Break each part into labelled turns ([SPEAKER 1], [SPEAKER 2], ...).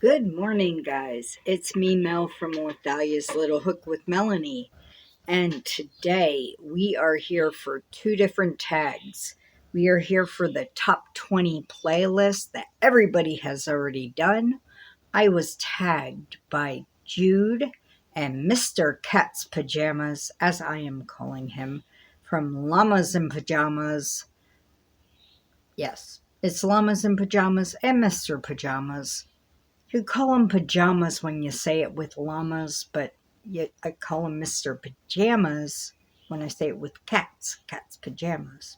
[SPEAKER 1] Good morning, guys. It's me, Mel, from Lethalia's Little Hook with Melanie. And today we are here for two different tags. We are here for the top 20 playlist that everybody has already done. I was tagged by Jude and Mr. Cat's Pajamas, as I am calling him, from Llamas in Pajamas. Yes, it's Llamas in Pajamas and Mr. Pajamas. You call them pajamas when you say it with llamas, but yet I call them Mr. Pajamas when I say it with cats. Cat's pajamas.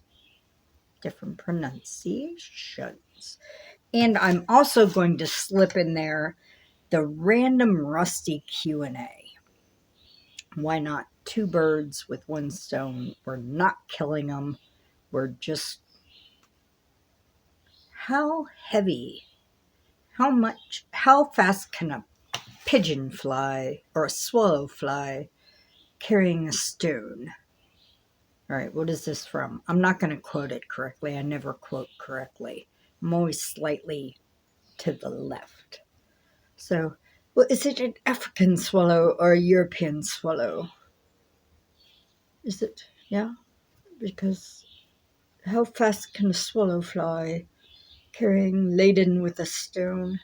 [SPEAKER 1] Different pronunciations. And I'm also going to slip in there the random rusty Q&A. Why not? Two birds with one stone. We're not killing them. We're just... How heavy? How fast can a pigeon fly or a swallow fly carrying a stone? All right, what is this from? I'm not going to quote it correctly. I never quote correctly. I'm always slightly to the left. So, well, is it an African swallow or a European swallow? Is it? Yeah? Because how fast can a swallow fly laden with a stone?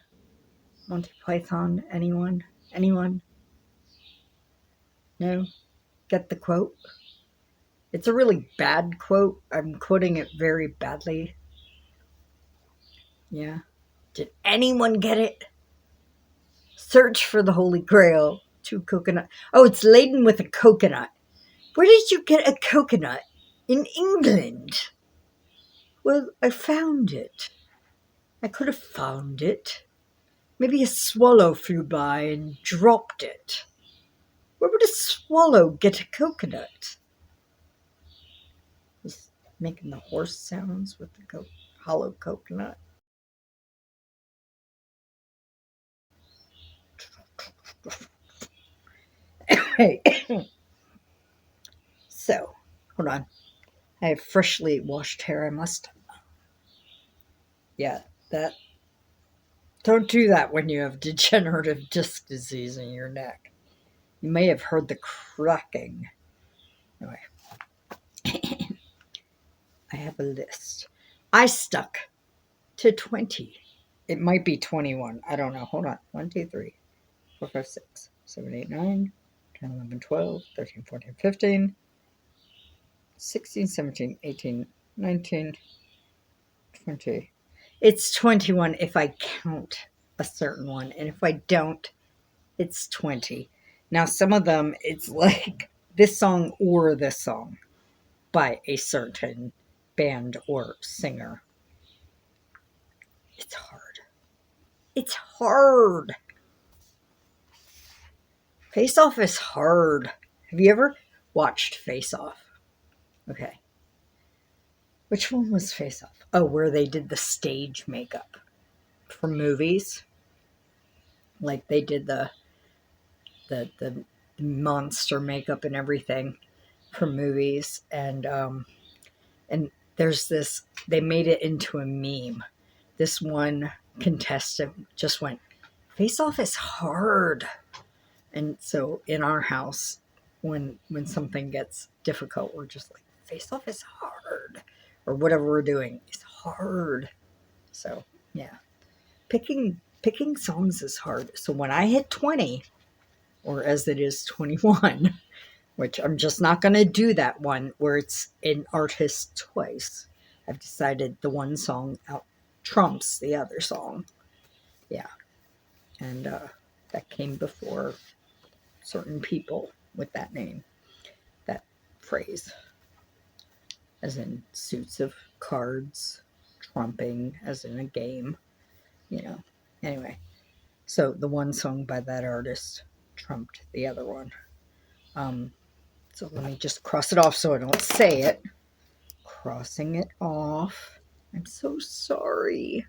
[SPEAKER 1] Monty Python? Anyone? Anyone? No? Get the quote? It's a really bad quote. I'm quoting it very badly. Yeah. Did anyone get it? Search for the Holy Grail. Two coconut. Oh, it's laden with a coconut. Where did you get a coconut? In England. Well, I found it. I could have found it. Maybe a swallow flew by and dropped it. Where would a swallow get a coconut? Just making the horse sounds with the hollow coconut. Hey. So, hold on. I have freshly washed hair, I must. Yeah, that. Don't do that when you have degenerative disc disease in your neck. You may have heard the cracking. Anyway, I have a list. I stuck to 20. It might be 21. I don't know. Hold on. 1, 2, 3, 4, 5, 6, 7, 8, 9, 10, 11, 12, 13, 14, 15, 16, 17, 18, 19, 20. It's 21 if I count a certain one. And if I don't, it's 20. Now, some of them, it's like this song or this song by a certain band or singer. It's hard. It's hard. Face Off is hard. Have you ever watched Face Off? Okay. Which one was Face Off? Oh, where they did the stage makeup for movies. Like they did the monster makeup and everything for movies. And there's this, they made it into a meme. This one contestant just went, Face Off is hard. And so in our house, when something gets difficult, we're just like, Face Off is hard. Or whatever we're doing is hard. So, yeah. Picking songs is hard. So when I hit 20, or as it is 21, which I'm just not going to do that one where it's an artist twice. I've decided the one song out trumps the other song. Yeah. And that came before certain people with that name, that phrase, as in suits of cards, trumping, as in a game, you know. Anyway, so the one song by that artist trumped the other one. So let me just cross it off so I don't say it. Crossing it off. I'm so sorry.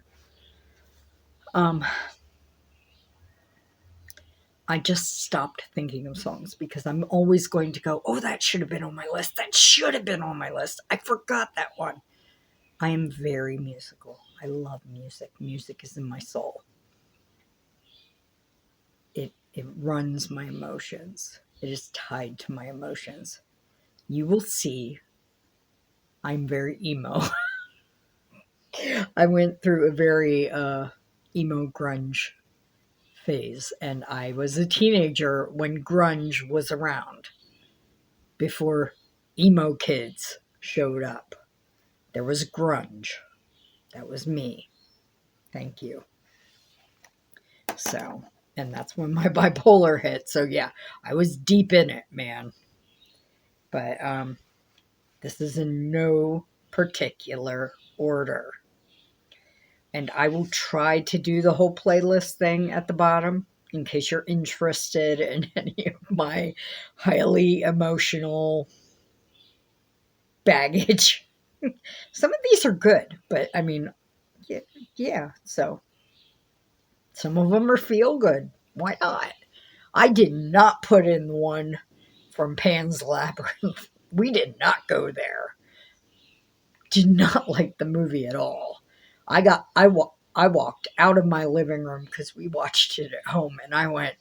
[SPEAKER 1] I just stopped thinking of songs because I'm always going to go, oh, that should have been on my list. That should have been on my list. I forgot that one. I am very musical. I love music. Music is in my soul. It runs my emotions. It is tied to my emotions. You will see I'm very emo. I went through a very emo grunge phase, and I was a teenager when grunge was around, before emo kids showed up. There was grunge. That was me. Thank you. So, and that's when my bipolar hit. So yeah, I was deep in it, man. But this is in no particular order. And I will try to do the whole playlist thing at the bottom in case you're interested in any of my highly emotional baggage. Some of these are good, but I mean, yeah, so some of them are feel good. Why not? I did not put in one from Pan's Labyrinth. We did not go there. Did not like the movie at all. I walked out of my living room because we watched it at home, and I went,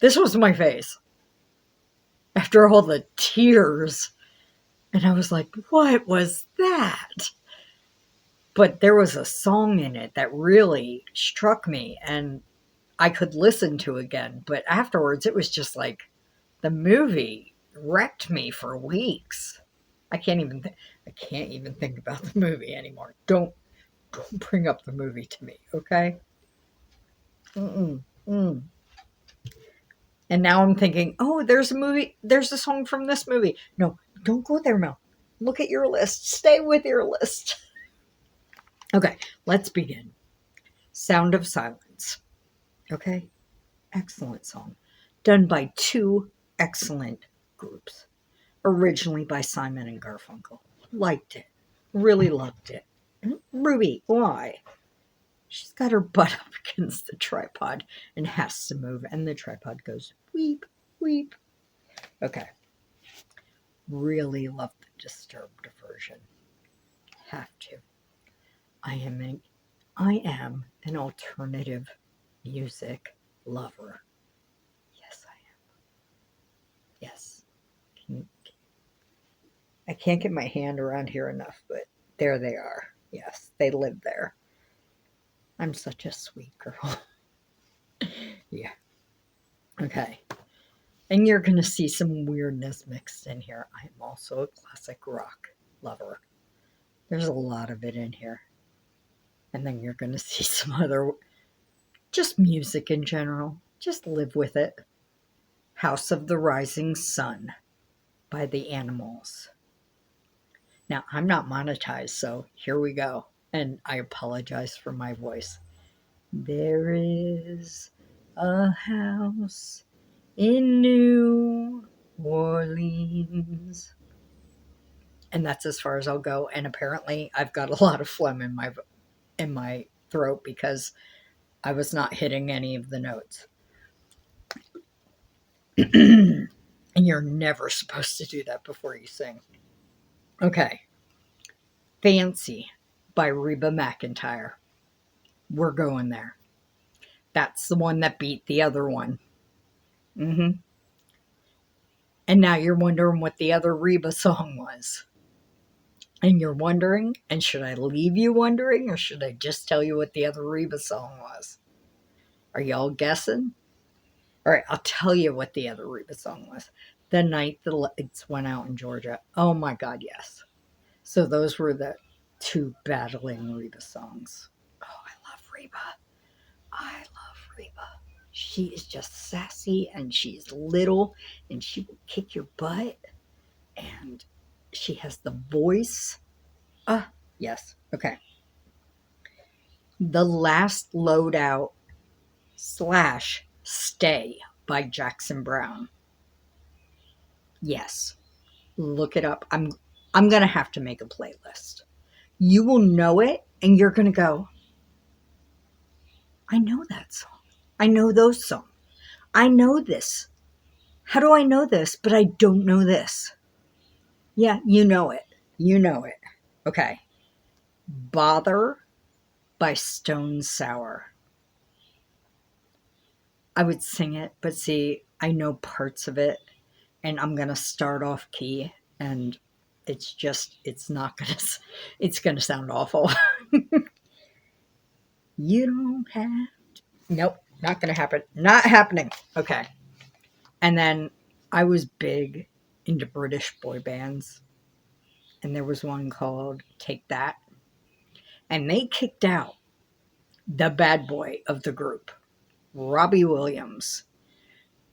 [SPEAKER 1] this was my face after all the tears. And I was like, what was that? But there was a song in it that really struck me, and I could listen to again. But afterwards, it was just like the movie wrecked me for weeks. I can't even think about the movie anymore. Don't bring up the movie to me, okay? And now I'm thinking, oh, there's a song from this movie. No, don't go there, Mel. Look at your list. Stay with your list. Okay, let's begin. Sound of Silence. Okay? Excellent song. Done by two excellent groups. Originally by Simon and Garfunkel. Liked it. Really loved it. Ruby, why? She's got her butt up against the tripod and has to move, and the tripod goes weep, weep. Okay. Really love the Disturbed version. Have to. I am an alternative music lover. Yes, I am. Yes. I can't get my hand around here enough, but there they are. Yes, they live there. I'm such a sweet girl. Yeah. Okay. And you're going to see some weirdness mixed in here. I'm also a classic rock lover. There's a lot of it in here. And then you're going to see some other, just music in general. Just live with it. House of the Rising Sun by the Animals. Now, I'm not monetized, so here we go. And I apologize for my voice. There is a house in New Orleans. And that's as far as I'll go. And apparently I've got a lot of phlegm in my throat because I was not hitting any of the notes. And you're never supposed to do that before you sing. Okay. Fancy by Reba McEntire. We're going there. That's the one that beat the other one. And now you're wondering what the other Reba song was. And you're wondering, and should I leave you wondering, or should I just tell you what the other Reba song was? Are y'all guessing? All right, I'll tell you what the other Reba song was. The Night the Lights Went Out in Georgia. Oh my God, yes. So those were the two battling Reba songs. Oh, I love Reba. I love Reba. She is just sassy, and she's little, and she will kick your butt, and she has the voice. Yes. Okay. The Last Loadout / Stay by Jackson Browne. Yes. Look it up. I'm going to have to make a playlist. You will know it, and you're going to go, I know that song. I know those songs. I know this. How do I know this, but I don't know this? Yeah, you know it. You know it. Okay. Bother by Stone Sour. I would sing it, but see, I know parts of it, and I'm gonna start off key, and it's not gonna, it's gonna sound awful. You don't have to. Nope, not gonna happen. Not happening. Okay. And then I was big into British boy bands, and there was one called Take That, and they kicked out the bad boy of the group, Robbie Williams.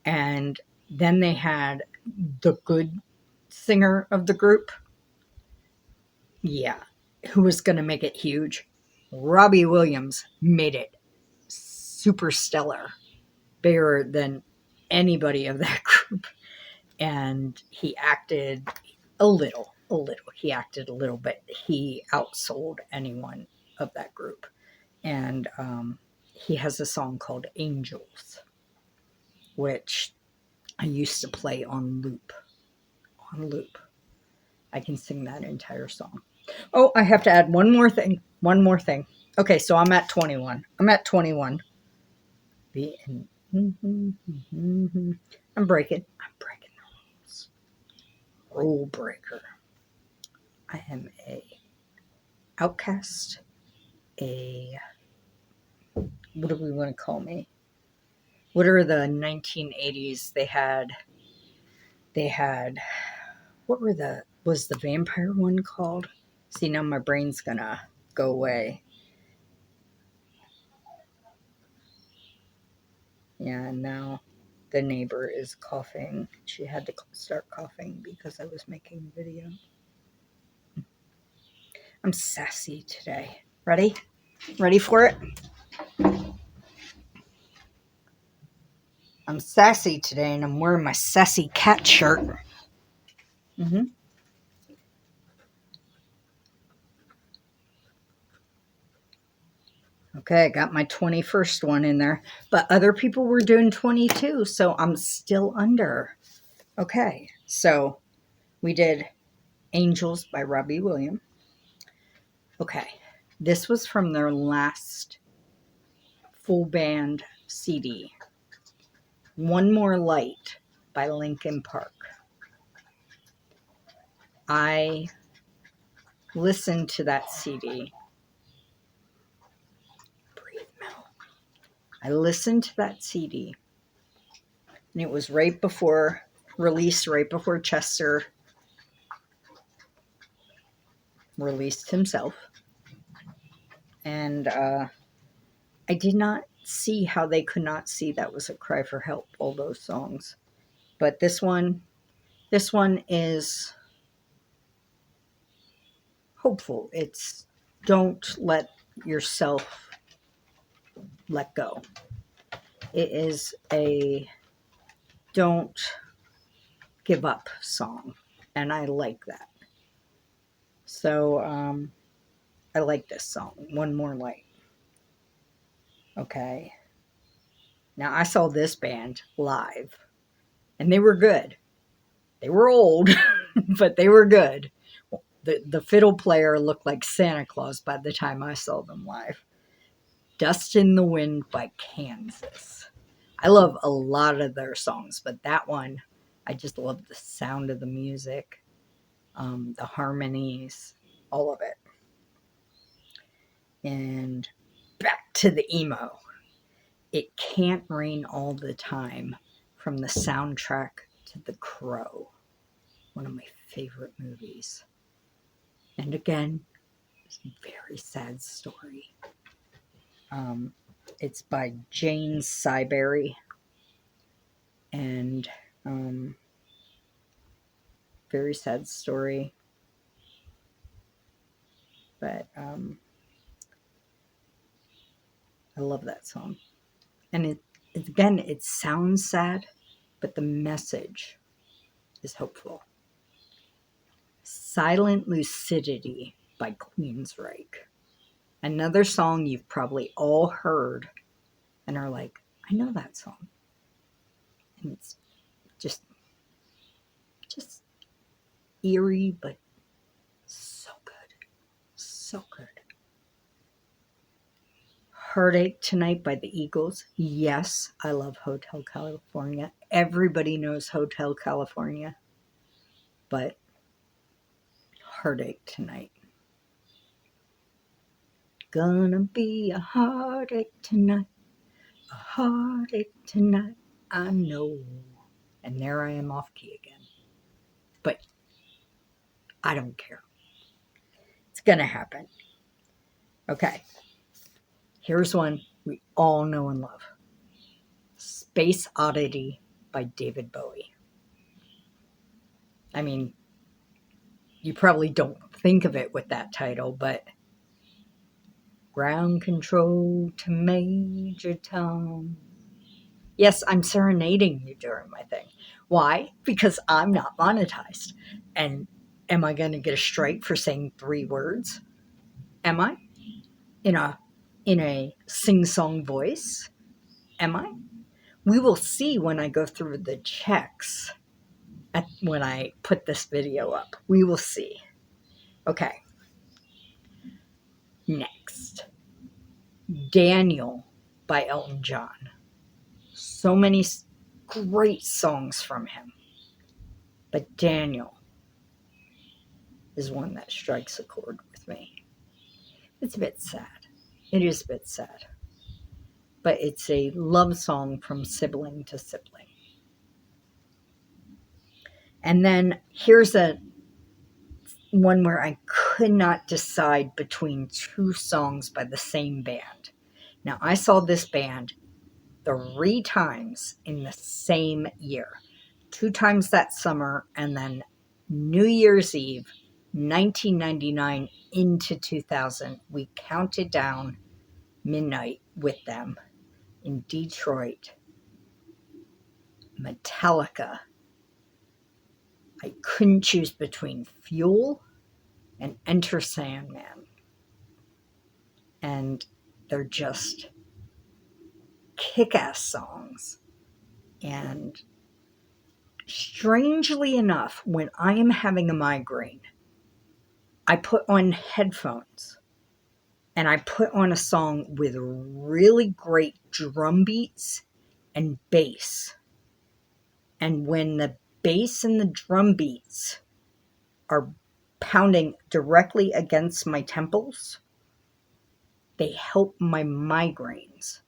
[SPEAKER 1] And then they had the good singer of the group. Yeah. Who was going to make it huge? Robbie Williams made it super stellar, bigger than anybody of that group. And he acted a little. He acted a little, but he outsold anyone of that group. And he has a song called Angels, which I used to play on loop. On loop. I can sing that entire song. Oh, I have to add one more thing. One more thing. Okay, so I'm at 21. I'm at 21. I'm breaking the rules. Rule breaker. I am a outcast. What do we want to call me? What are the 1980s? They had, what was the vampire one called? See, now my brain's gonna go away. Yeah, and now the neighbor is coughing. She had to start coughing because I was making a video. I'm sassy today. Ready? Ready for it? I'm sassy today, and I'm wearing my sassy cat shirt. Okay, I got my 21st one in there, but other people were doing 22, so I'm still under. Okay, so we did Angels by Robbie Williams. Okay, this was from their last full band CD. One More Light by Linkin Park. I listened to that CD. Breathe, Mel. I listened to that CD, and it was right before Chester released himself. And I did not see how they could not see that was a cry for help, all those songs. But this one is hopeful. It's don't let yourself let go. It is a don't give up song, and I like that. So I like this song, One More Light. Okay. Now I saw this band live, and they were good. They were old, but they were good. The fiddle player looked like Santa Claus by the time I saw them live. Dust in the Wind by Kansas. I love a lot of their songs, but that one, I just love the sound of the music, the harmonies, all of it. And back to the emo. It Can't Rain All the Time from the soundtrack to The Crow, one of my favorite movies. And again, it's a very sad story. It's by Jane Siberry, and very sad story. But I love that song. And it sounds sad, but the message is hopeful. Silent Lucidity by Queensryche. Another song you've probably all heard and are like, I know that song. And it's just eerie, but so good. So good. Heartache Tonight by the Eagles. Yes, I love Hotel California. Everybody knows Hotel California. But Heartache Tonight. Gonna be a heartache tonight. A heartache tonight. I know. And there I am off key again. But I don't care. It's gonna happen. Okay. Here's one we all know and love. Space Oddity by David Bowie. I mean, you probably don't think of it with that title, but ground control to Major Tom. Yes, I'm serenading you during my thing. Why? Because I'm not monetized. And am I going to get a strike for saying 3 words? Am I? In a sing-song voice? Am I? We will see when I go through the checks when I put this video up. We will see. Okay. Next. Daniel by Elton John. So many great songs from him. But Daniel is one that strikes a chord with me. It's a bit sad. It is a bit sad. But it's a love song from sibling to sibling. And then here's one where I could not decide between 2 songs by the same band. Now, I saw this band 3 times in the same year. 2 times that summer, and then New Year's Eve, 1999 into 2000. We counted down midnight with them in Detroit. Metallica. I couldn't choose between Fuel and Enter Sandman. And they're just kick-ass songs. And strangely enough, when I am having a migraine, I put on headphones and I put on a song with really great drum beats and bass. And when the bass and the drum beats are pounding directly against my temples, they help my migraines.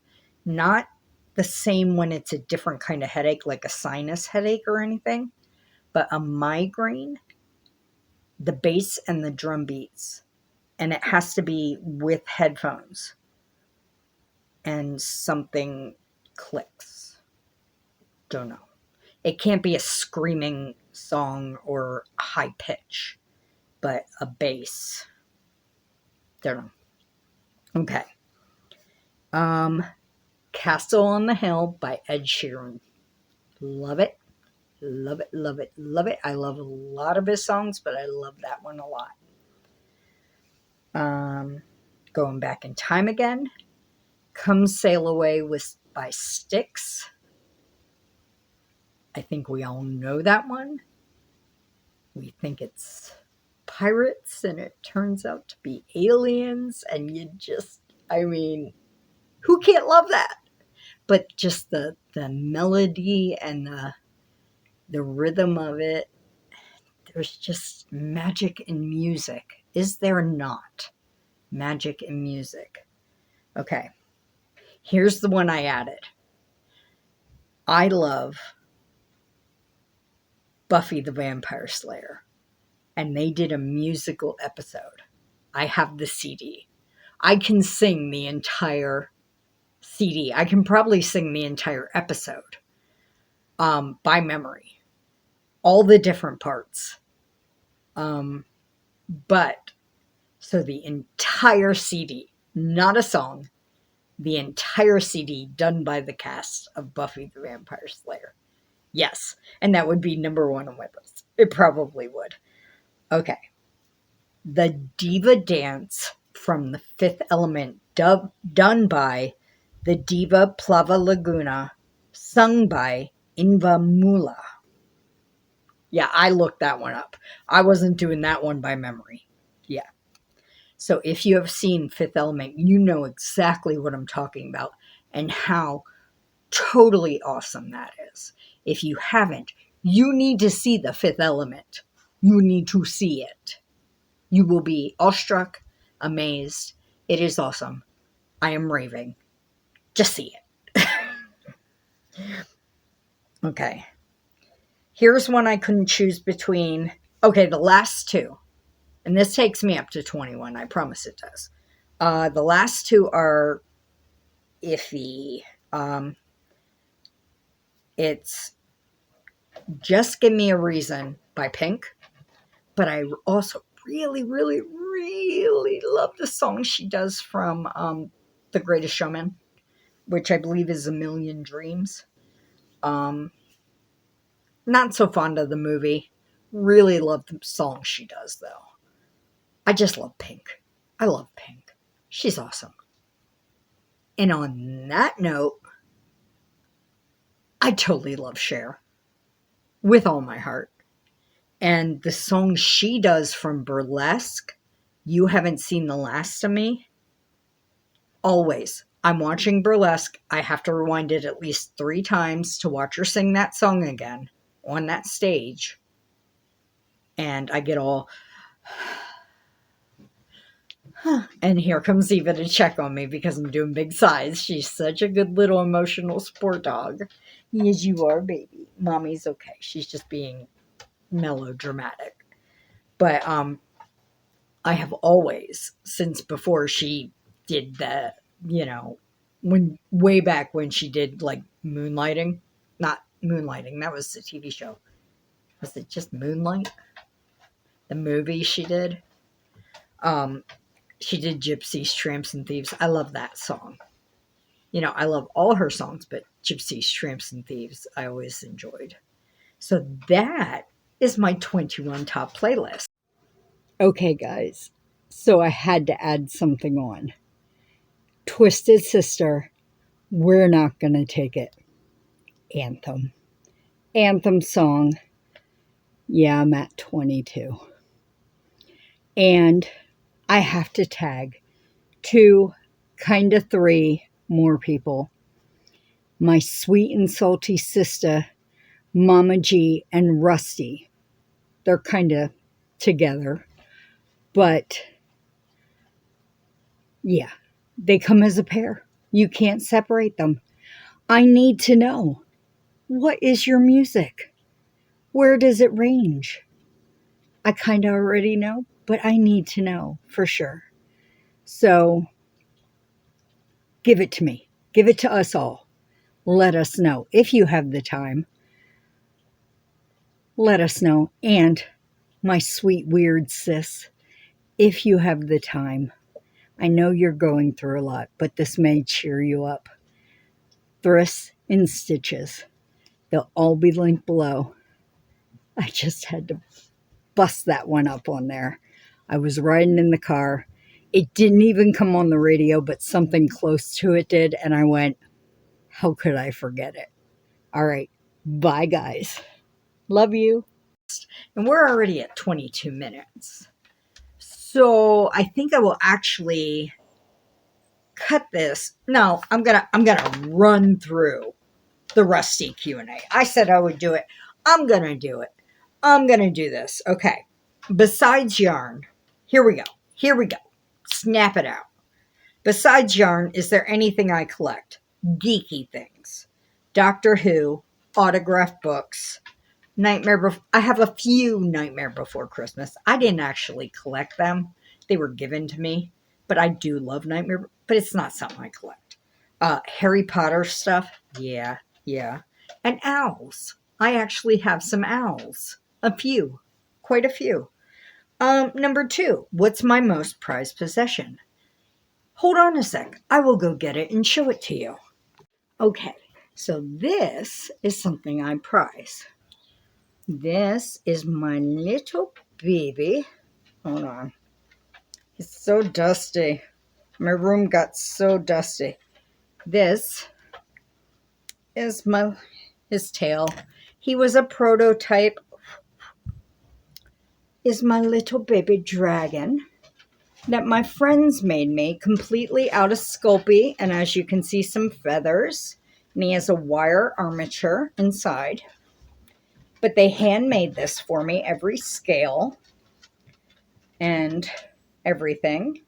[SPEAKER 1] Not the same when it's a different kind of headache, like a sinus headache or anything, but a migraine, the bass and the drum beats. And it has to be with headphones. And something clicks. Don't know. It can't be a screaming song or high pitch, but a bass. Don't know. Okay. Castle on the Hill by Ed Sheeran. Love it. Love it, love it, love it. I love a lot of his songs, but I love that one a lot. Going Back in Time Again. Come Sail Away by Styx. I think we all know that one. We think it's pirates, and it turns out to be aliens, and you just, I mean, who can't love that? But just the melody and the rhythm of it, there's just magic in music. Is there not magic in music? Okay, here's the one I added. I love Buffy the Vampire Slayer, and they did a musical episode. I have the CD. I can sing the entire CD. I can probably sing the entire episode by memory. All the different parts. But, so the entire CD, not a song, the entire CD done by the cast of Buffy the Vampire Slayer. Yes, and that would be number 1 on my list. It probably would. Okay. The Diva Dance from The Fifth Element, done by the diva Plava Laguna, sung by Inva Mula. Yeah, I looked that one up. I wasn't doing that one by memory. Yeah. So if you have seen Fifth Element, you know exactly what I'm talking about and how totally awesome that is. If you haven't, you need to see the Fifth Element. You need to see it. You will be awestruck, amazed. It is awesome. I am raving. Just see it. Okay. Here's one I couldn't choose between. Okay, the last two. And this takes me up to 21. I promise it does. The last two are iffy. It's Just Give Me a Reason by Pink. But I also really, really, really love the song she does from The Greatest Showman, which I believe is A Million Dreams. Not so fond of the movie. Really love the song she does, though. I just love Pink. I love Pink. She's awesome. And on that note, I totally love Cher with all my heart. And the song she does from Burlesque, You Haven't Seen the Last of Me. Always. I'm watching Burlesque. I have to rewind it at least 3 times to watch her sing that song again on that stage. And I get all, and here comes Eva to check on me because I'm doing big sighs. She's such a good little emotional sport dog. Yes, you are, baby. Mommy's okay. She's just being melodramatic. But I have always, since before she did the, when way back when she did like Moonlighting, not Moonlighting, that was the TV show. Was it just Moonlight? The movie she did. She did Gypsies, Tramps, and Thieves. I love that song. I love all her songs, but Gypsies, Tramps, and Thieves I always enjoyed. So that is my 21 top playlist. Okay, guys. So I had to add something on. Twisted Sister, We're Not Gonna Take It. Anthem. Anthem song. Yeah, I'm at 22. And I have to tag 2, kinda 3 more people. My sweet and salty sister, Mama G, and Rusty. They're kind of together. But, yeah, they come as a pair. You can't separate them. I need to know, what is your music? Where does it range? I kind of already know, but I need to know for sure. So, give it to me. Give it to us all. Let us know if you have the time. Let us know. And my sweet weird sis, if you have the time, I know you're going through a lot, but this may cheer you up. Thriss and Stitches. They'll all be linked below. I just had to bust that one up on there. I was riding in the car. It didn't even come on the radio, but something close to it did. And I went, how could I forget it? All right. Bye, guys. Love you. And we're already at 22 minutes. So I think I will actually cut this. No, I'm gonna run through the Rusty Q&A. I said I would do it. I'm gonna do it. I'm gonna do this. Okay. Besides yarn, here we go. Snap it out. Besides yarn, is there anything I collect? Geeky things. Doctor Who, autographed books, I have a few Nightmare Before Christmas. I didn't actually collect them. They were given to me. But I do love Nightmare, but it's not something I collect. Harry Potter stuff. Yeah. And owls. I actually have some owls. A few. Quite a few. Number 2. What's my most prized possession? Hold on a sec. I will go get it and show it to you. Okay. So this is something I prize. This is my little baby. Hold on. It's so dusty. My room got so dusty. This is his tail. He was a prototype. Is my little baby dragon. that my friends made me completely out of Sculpey. And as you can see, some feathers. And he has a wire armature inside. But they handmade this for me, every scale and everything.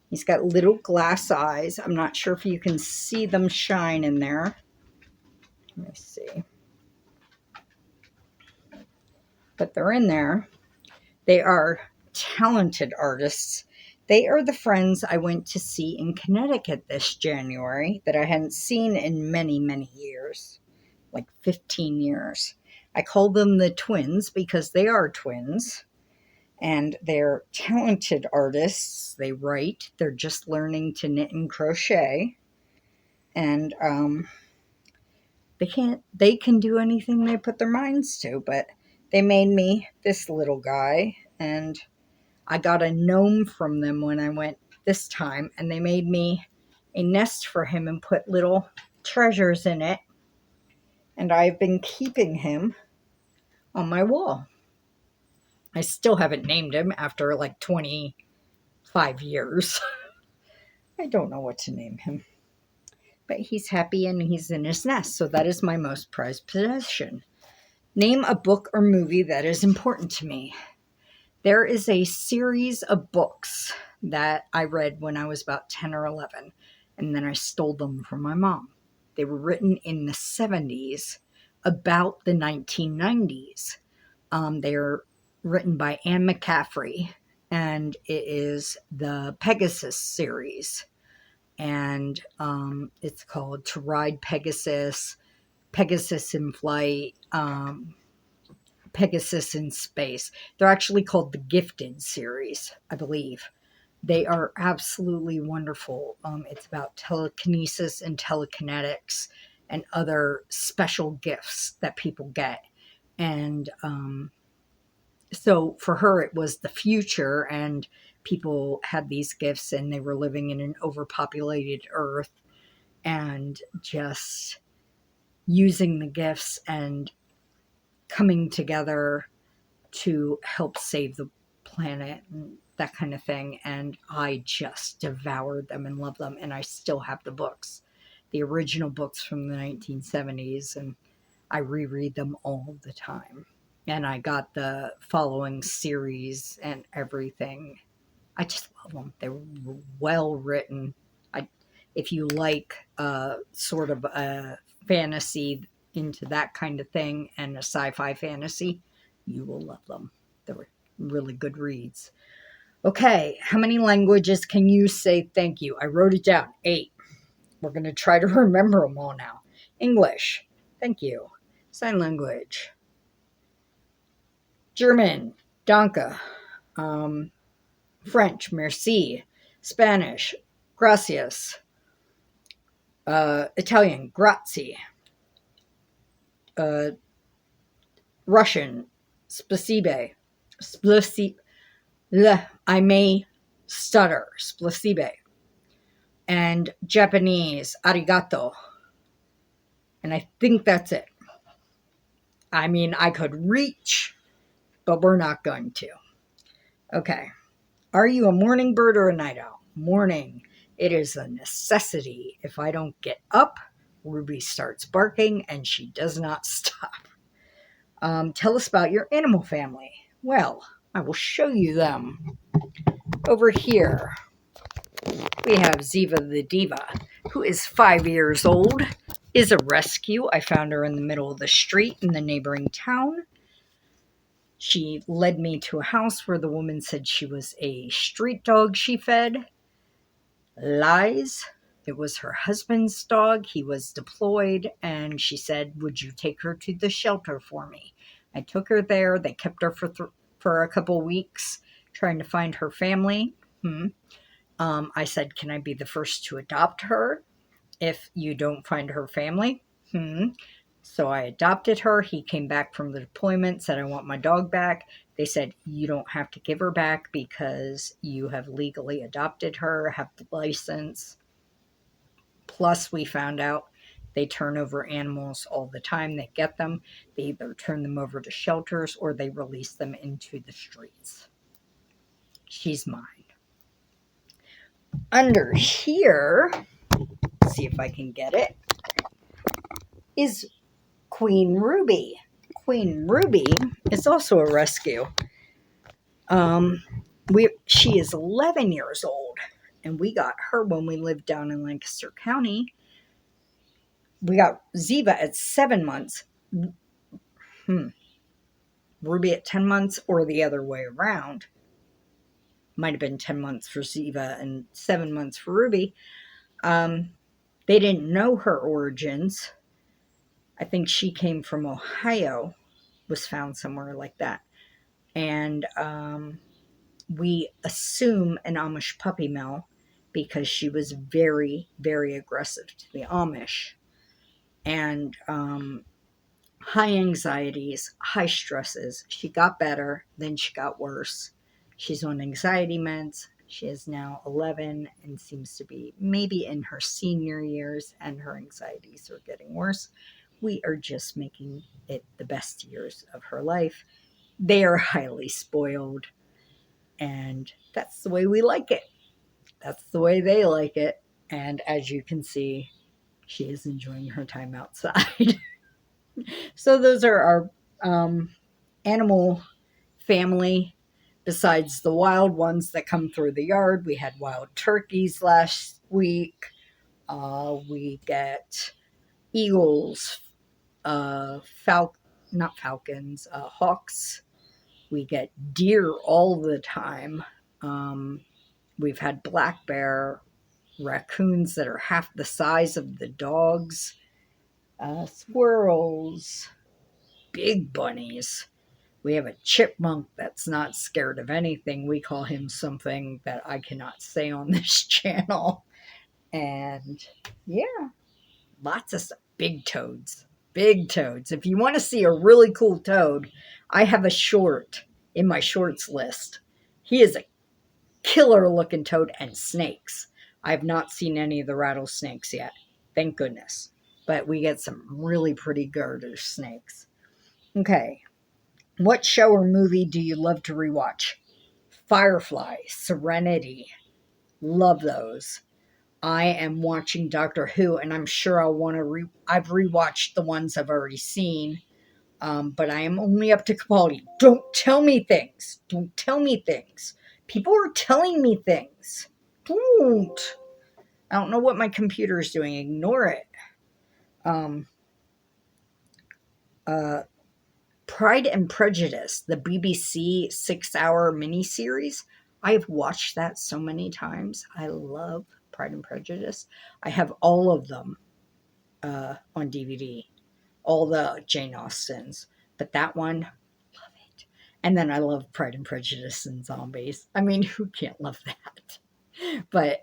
[SPEAKER 1] He's got little glass eyes. I'm not sure if you can see them shine in there. Let me see. But they're in there. They are talented artists. They are the friends I went to see in Connecticut this January that I hadn't seen in many, many years, like 15 years. I call them the twins because they are twins, and they're talented artists. They write. They're just learning to knit and crochet, and they can do anything they put their minds to, but they made me this little guy, and I got a gnome from them when I went this time, and they made me a nest for him and put little treasures in it, and I've been keeping him on my wall. I still haven't named him after like 25 years. I don't know what to name him, but he's happy and he's in his nest, so that is my most prized possession. Name a book or movie that is important to me. There is a series of books that I read when I was about 10 or 11, and then I stole them from my mom. They were written in the 70s about the 1990s. They're written by Anne McCaffrey, and it is the Pegasus series. And it's called To Ride Pegasus, Pegasus in Flight, Pegasus in Space. They're actually called the Gifted series, I believe. They are absolutely wonderful. It's about telekinesis and telekinetics and other special gifts that people get. And so for her, it was the future, and people had these gifts and they were living in an overpopulated earth and just using the gifts and coming together to help save the planet and that kind of thing. And I just devoured them and loved them. And I still have the books, the original books from the 1970s, and I reread them all the time. And I got the following series and everything. I just love them. They were well written. If you like sort of a fantasy into that kind of thing and a sci-fi fantasy, you will love them. They were really good reads. Okay, how many languages can you say thank you? I wrote it down, 8. We're going to try to remember them all now. English, thank you. Sign language. German, danke. French, merci. Spanish, gracias. Italian, grazie. Russian, spasibe. I may stutter, spasibe. And Japanese, arigato. And I think that's it. I mean, I could reach, but we're not going to. Okay. Are you a morning bird or a night owl? Morning. It is a necessity. If I don't get up, Ruby starts barking and she does not stop. Tell us about your animal family. Well, I will show you them. Over here, we have Ziva the Diva, who is 5 years old, is a rescue. I found her in the middle of the street in the neighboring town. She led me to a house where the woman said she was a street dog she fed. Lies. It was her husband's dog. He was deployed, and she said, would you take her to the shelter for me? I took her there. They kept her for a couple weeks trying to find her family. I said, can I be the first to adopt her if you don't find her family? So I adopted her. He came back from the deployment, said, I want my dog back. They said, you don't have to give her back because you have legally adopted her, have the license. Plus, we found out they turn over animals all the time. They get them. They either turn them over to shelters or they release them into the streets. She's mine. Under here, see if I can get it, is Queen Ruby. Queen Ruby is also a rescue. She is 11 years old, and we got her when we lived down in Lancaster County. We got Ziva at 7 months. Ruby at 10 months, or the other way around. Might have been 10 months for Ziva and 7 months for Ruby. They didn't know her origins. I think she came from Ohio, was found somewhere like that. And we assume an Amish puppy mill because she was very, very aggressive to the Amish. And high anxieties, high stresses. She got better, then she got worse. She's on anxiety meds. She is now 11 and seems to be maybe in her senior years, and her anxieties are getting worse. We are just making it the best years of her life. They are highly spoiled, and that's the way we like it. That's the way they like it. And as you can see, she is enjoying her time outside. So those are our animal family. Besides the wild ones that come through the yard, we had wild turkeys last week. We get eagles, not falcons, hawks. We get deer all the time. We've had black bear, raccoons that are half the size of the dogs, squirrels, big bunnies. We have a chipmunk that's not scared of anything. We call him something that I cannot say on this channel. And yeah, lots of stuff. Big toads. Big toads. If you want to see a really cool toad, I have a short in my shorts list. He is a killer looking toad, and snakes. I have not seen any of the rattlesnakes yet. Thank goodness. But we get some really pretty garter snakes. Okay. What show or movie do you love to rewatch? Firefly, Serenity. Love those. I am watching Doctor Who, and I'm sure I'll want to I've rewatched the ones I've already seen, but I am only up to Capaldi. Don't tell me things. Don't tell me things. People are telling me things. Don't. I don't know what my computer is doing. Ignore it. Pride and Prejudice, the BBC 6-hour miniseries. I have watched that so many times. I love Pride and Prejudice. I have all of them on DVD, all the Jane Austens. But that one, love it. And then I love Pride and Prejudice and Zombies. I mean, who can't love that? But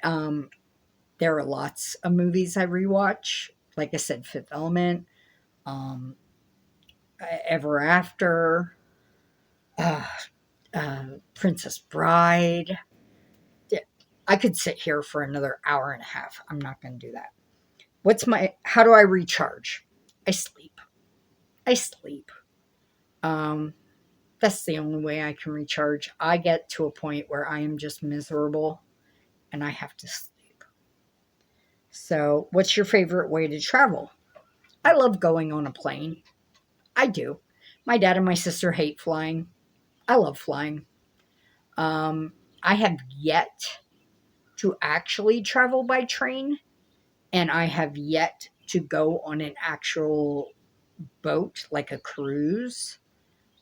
[SPEAKER 1] there are lots of movies I rewatch. Like I said, Fifth Element, Ever After, Princess Bride. I could sit here for another hour and a half. I'm not going to do that. How do I recharge? I sleep. That's the only way I can recharge. I get to a point where I am just miserable and I have to sleep. So, what's your favorite way to travel? I love going on a plane. I do. My dad and my sister hate flying. I love flying. I have yet to actually travel by train, and I have yet to go on an actual boat, like a cruise.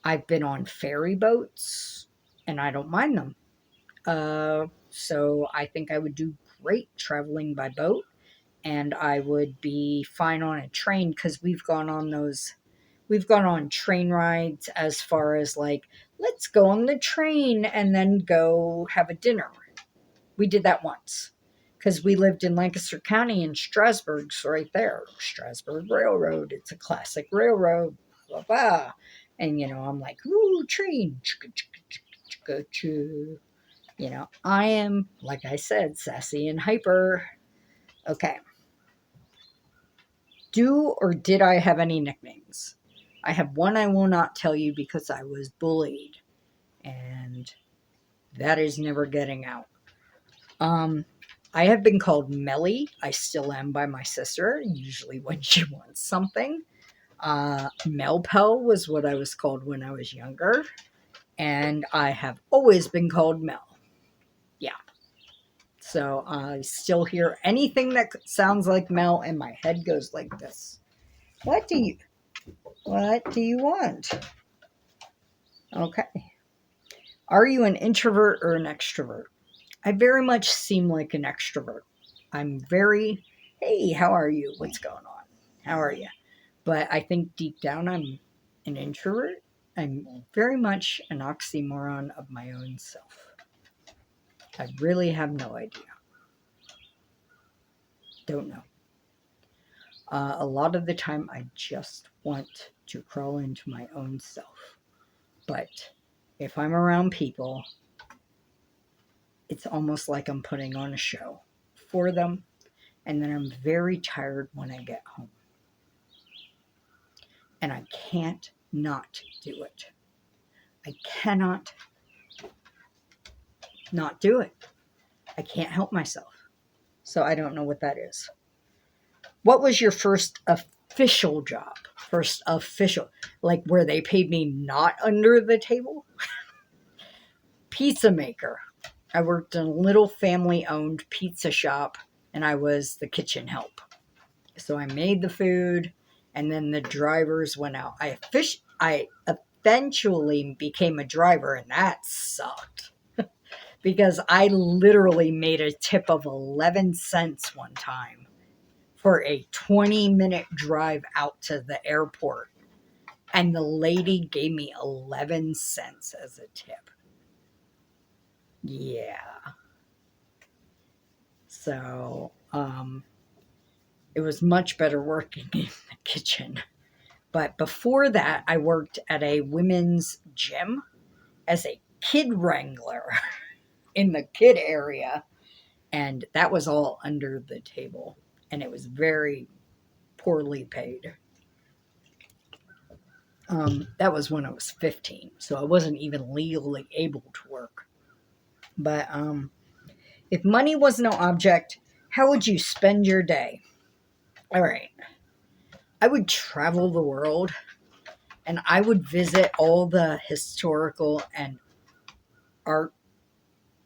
[SPEAKER 1] I've been on ferry boats, and I don't mind them. So I think I would do great traveling by boat, and I would be fine on a train because we've gone on train rides as far as like, let's go on the train and then go have a dinner. We did that once because we lived in Lancaster County, and Strasburg's right there. Strasburg Railroad. It's a classic railroad. Blah, blah. And, I'm like, ooh, train. I am, like I said, sassy and hyper. Okay. Do or did I have any nicknames? I have one I will not tell you because I was bullied, and that is never getting out. I have been called Melly. I still am by my sister, usually when she wants something. Melpel was what I was called when I was younger. And I have always been called Mel. Yeah. So I still hear anything that sounds like Mel, and my head goes like this. What do you want? Okay. Are you an introvert or an extrovert? I very much seem like an extrovert. I'm very, hey, how are you? What's going on? How are you? But I think deep down I'm an introvert. I'm very much an oxymoron of my own self. I really have no idea. Don't know. A lot of the time I just want to crawl into my own self. But if I'm around people, it's almost like I'm putting on a show for them. And then I'm very tired when I get home. And I can't not do it. I cannot not do it. I can't help myself. So I don't know what that is. What was your first official job? First official, like where they paid me not under the table? Pizza maker. I worked in a little family-owned pizza shop, and I was the kitchen help. So I made the food, and then the drivers went out. I eventually became a driver, and that sucked. Because I literally made a tip of 11 cents one time for a 20-minute drive out to the airport. And the lady gave me 11 cents as a tip. Yeah. So, it was much better working in the kitchen. But before that, I worked at a women's gym as a kid wrangler in the kid area. And that was all under the table. And it was very poorly paid. That was when I was 15. So I wasn't even legally able to work. But if money was no object, how would you spend your day? All right. I would travel the world, and I would visit all the historical and art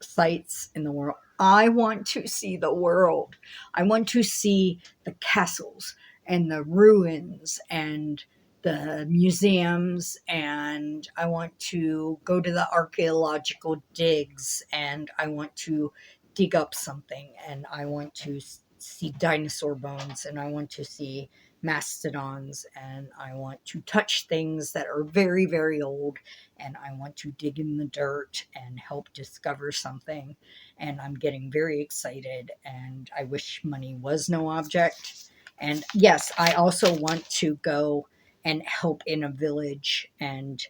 [SPEAKER 1] sites in the world. I want to see the world. I want to see the castles and the ruins and the museums, and I want to go to the archaeological digs, and I want to dig up something, and I want to see dinosaur bones, and I want to see mastodons, and I want to touch things that are very, very old, and I want to dig in the dirt and help discover something. And I'm getting very excited, and I wish money was no object. And yes, I also want to go and help in a village and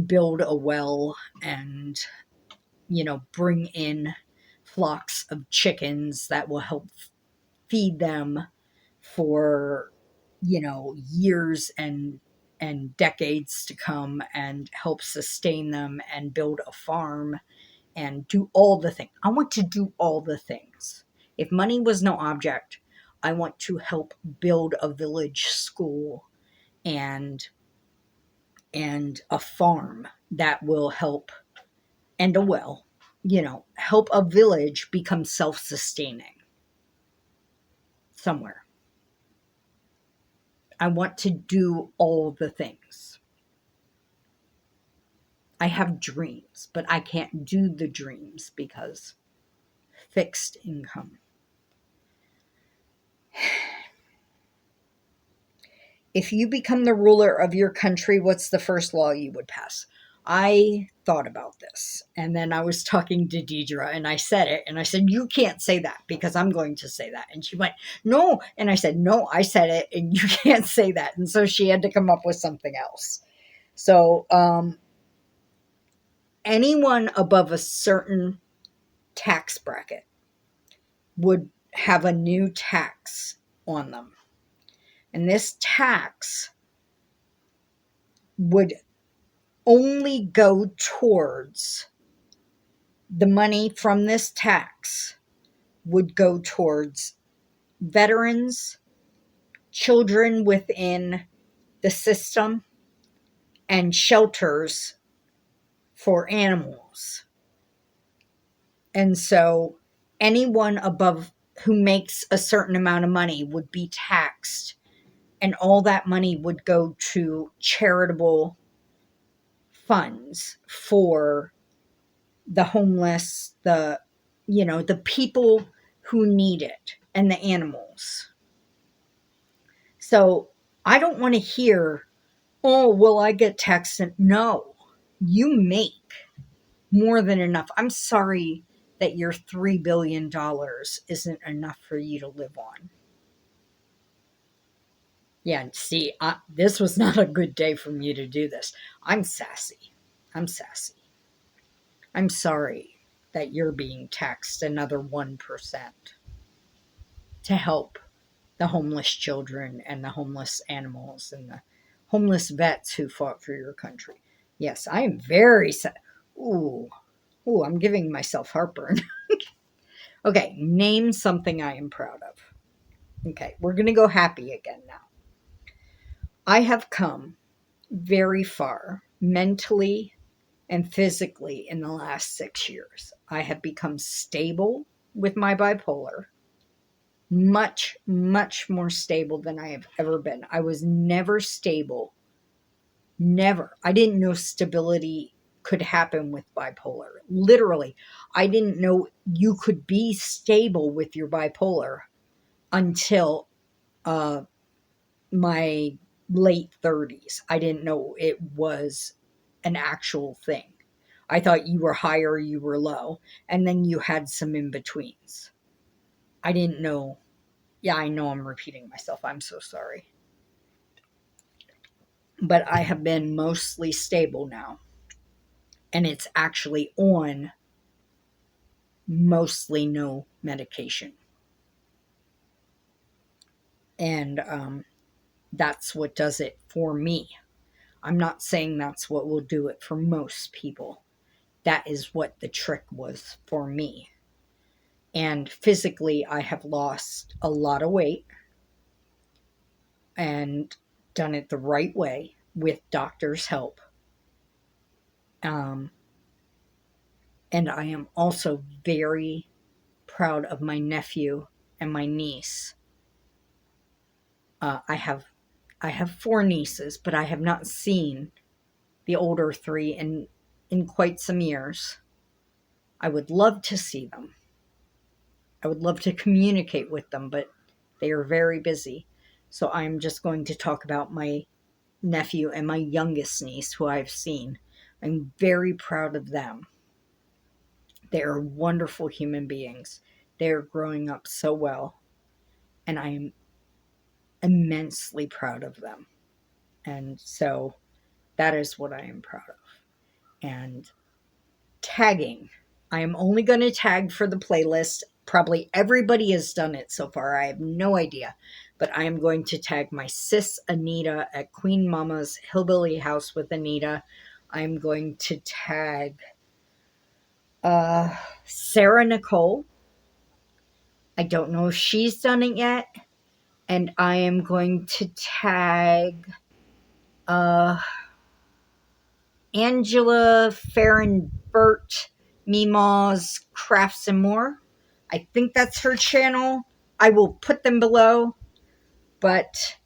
[SPEAKER 1] build a well and, bring in flocks of chickens that will help feed them for, years and decades to come, and help sustain them and build a farm and do all the things. I want to do all the things. If money was no object, I want to help build a village school and a farm that will help, and a well, help a village become self-sustaining somewhere. I want to do all the things. I have dreams, but I can't do the dreams because fixed income. If you become the ruler of your country, what's the first law you would pass? I thought about this, and then I was talking to Deidre, and I said it, and I said, you can't say that because I'm going to say that. And she went, no. And I said, no, I said it, and you can't say that. And so she had to come up with something else. So anyone above a certain tax bracket would have a new tax on them. And this tax would only go towards the money from this tax would go towards veterans, children within the system, and shelters for animals. And so anyone above who makes a certain amount of money would be taxed, and all that money would go to charitable funds for the homeless, the people who need it, and the animals. So I don't want to hear, oh, well, I get taxed. No, you make more than enough. I'm sorry that your $3 billion isn't enough for you to live on. Yeah, see, this was not a good day for me to do this. I'm sassy. I'm sorry that you're being taxed another 1% to help the homeless children and the homeless animals and the homeless vets who fought for your country. Yes, I am very sad. Ooh, I'm giving myself heartburn. Okay, name something I am proud of. Okay, we're going to go happy again now. I have come very far mentally and physically in the last 6 years. I have become stable with my bipolar, much, much more stable than I have ever been. I was never stable. Never. I didn't know stability could happen with bipolar. Literally, I didn't know you could be stable with your bipolar until my late 30s. I didn't know it was an actual thing. I thought you were high or you were low, and then you had some in-betweens. I didn't know. Yeah, I know I'm repeating myself. I'm so sorry. But I have been mostly stable now. And it's actually on mostly no medication. And that's what does it for me. I'm not saying that's what will do it for most people. That is what the trick was for me. And physically, I have lost a lot of weight and done it the right way with doctor's help. And I am also very proud of my nephew and my niece. I have 4 nieces, but I have not seen the older 3 in quite some years. I would love to see them. I would love to communicate with them, but they are very busy. So I'm just going to talk about my nephew and my youngest niece who I've seen. I'm very proud of them. They are wonderful human beings. They are growing up so well, and I am immensely proud of them. And so that is what I am proud of. And tagging. I am only going to tag for the playlist. Probably everybody has done it so far. I have no idea. But I am going to tag my sis Anita at Queen Mama's Hillbilly House with Anita. I'm going to tag Sarah Nicole. I don't know if she's done it yet. And I am going to tag Angela Farron-Burt, Meemaw's Crafts and More. I think that's her channel. I will put them below. But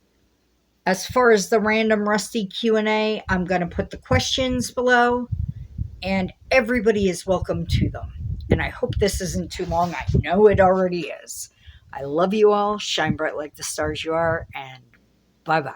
[SPEAKER 1] as far as the Random Rusty Q&A, I'm going to put the questions below. And everybody is welcome to them. And I hope this isn't too long. I know it already is. I love you all. Shine bright like the stars you are. And bye-bye.